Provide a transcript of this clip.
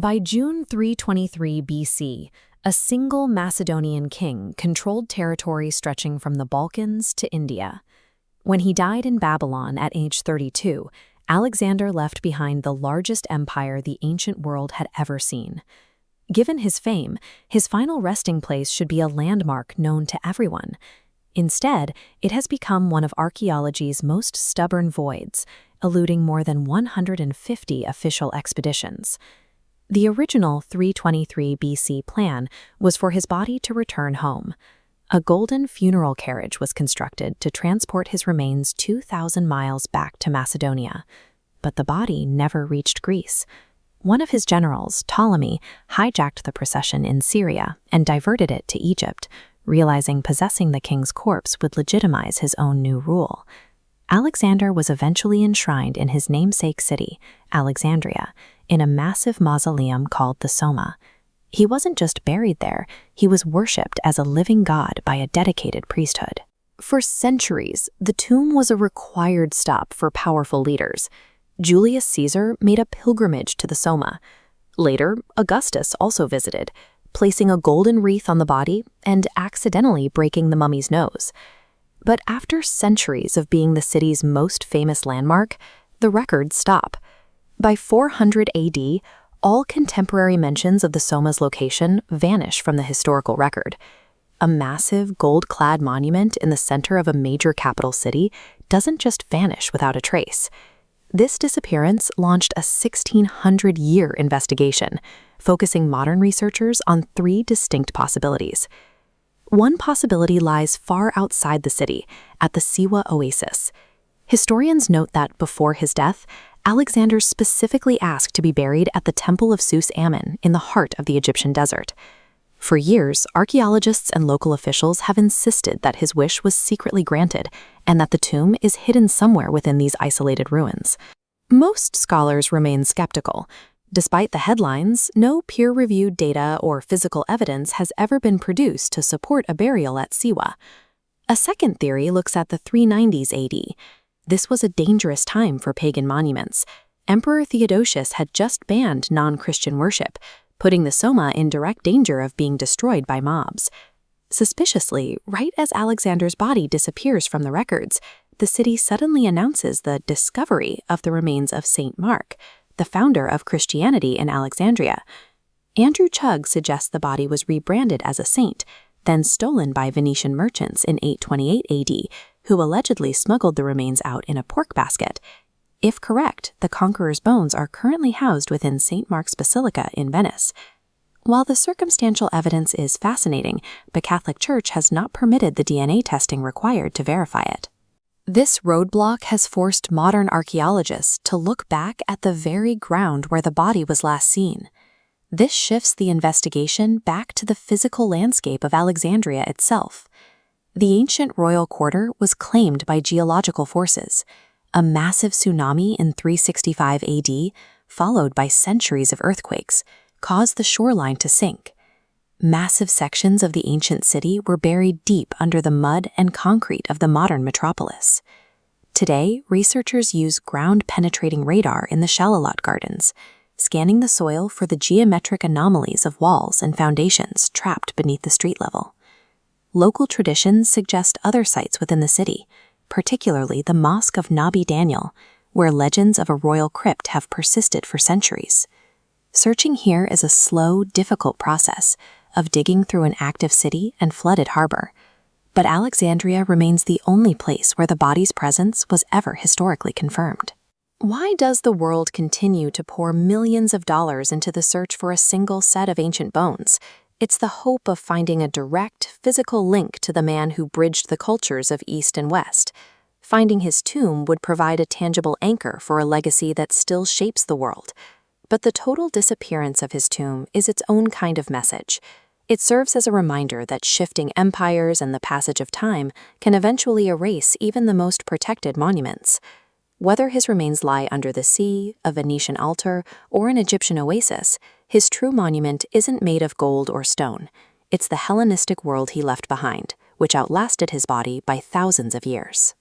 By June 323 BC, a single Macedonian king controlled territory stretching from the Balkans to India. When he died in Babylon at age 32, Alexander left behind the largest empire the ancient world had ever seen. Given his fame, his final resting place should be a landmark known to everyone. Instead, it has become one of archaeology's most stubborn voids, eluding more than 150 official expeditions. The original 323 BC plan was for his body to return home. A golden funeral carriage was constructed to transport his remains 2,000 miles back to Macedonia. But the body never reached Greece. One of his generals, Ptolemy, hijacked the procession in Syria and diverted it to Egypt, realizing possessing the king's corpse would legitimize his own new rule. Alexander was eventually enshrined in his namesake city, Alexandria, in a massive mausoleum called the Soma. He wasn't just buried there, he was worshipped as a living god by a dedicated priesthood. For centuries, the tomb was a required stop for powerful leaders. Julius Caesar made a pilgrimage to the Soma. Later, Augustus also visited, placing a golden wreath on the body and accidentally breaking the mummy's nose. But after centuries of being the city's most famous landmark, the records stop. By 400 AD, all contemporary mentions of the Soma's location vanish from the historical record. A massive gold-clad monument in the center of a major capital city doesn't just vanish without a trace. This disappearance launched a 1,600-year investigation, focusing modern researchers on three distinct possibilities. One possibility lies far outside the city, at the Siwa Oasis. Historians note that before his death, Alexander specifically asked to be buried at the Temple of Zeus Ammon in the heart of the Egyptian desert. For years, archaeologists and local officials have insisted that his wish was secretly granted and that the tomb is hidden somewhere within these isolated ruins. Most scholars remain skeptical. Despite the headlines, no peer-reviewed data or physical evidence has ever been produced to support a burial at Siwa. A second theory looks at the 390s AD. This was a dangerous time for pagan monuments. Emperor Theodosius had just banned non-Christian worship, putting the Soma in direct danger of being destroyed by mobs. Suspiciously, right as Alexander's body disappears from the records, the city suddenly announces the discovery of the remains of Saint Mark, the founder of Christianity in Alexandria. Andrew Chugg suggests the body was rebranded as a saint, then stolen by Venetian merchants in 828 AD, who allegedly smuggled the remains out in a pork basket. If correct, the conqueror's bones are currently housed within St. Mark's Basilica in Venice. While the circumstantial evidence is fascinating, the Catholic Church has not permitted the DNA testing required to verify it. This roadblock has forced modern archaeologists to look back at the very ground where the body was last seen. This shifts the investigation back to the physical landscape of Alexandria itself. The ancient royal quarter was claimed by geological forces. A massive tsunami in 365 AD, followed by centuries of earthquakes, caused the shoreline to sink. Massive sections of the ancient city were buried deep under the mud and concrete of the modern metropolis. Today, researchers use ground-penetrating radar in the Shalalot Gardens, scanning the soil for the geometric anomalies of walls and foundations trapped beneath the street level. Local traditions suggest other sites within the city, particularly the Mosque of Nabi Daniel, where legends of a royal crypt have persisted for centuries. Searching here is a slow, difficult process of digging through an active city and flooded harbor. But Alexandria remains the only place where the body's presence was ever historically confirmed. Why does the world continue to pour millions of dollars into the search for a single set of ancient bones? It's the hope of finding a direct, physical link to the man who bridged the cultures of East and West. Finding his tomb would provide a tangible anchor for a legacy that still shapes the world. But the total disappearance of his tomb is its own kind of message. It serves as a reminder that shifting empires and the passage of time can eventually erase even the most protected monuments. Whether his remains lie under the sea, a Venetian altar, or an Egyptian oasis, his true monument isn't made of gold or stone. It's the Hellenistic world he left behind, which outlasted his body by thousands of years.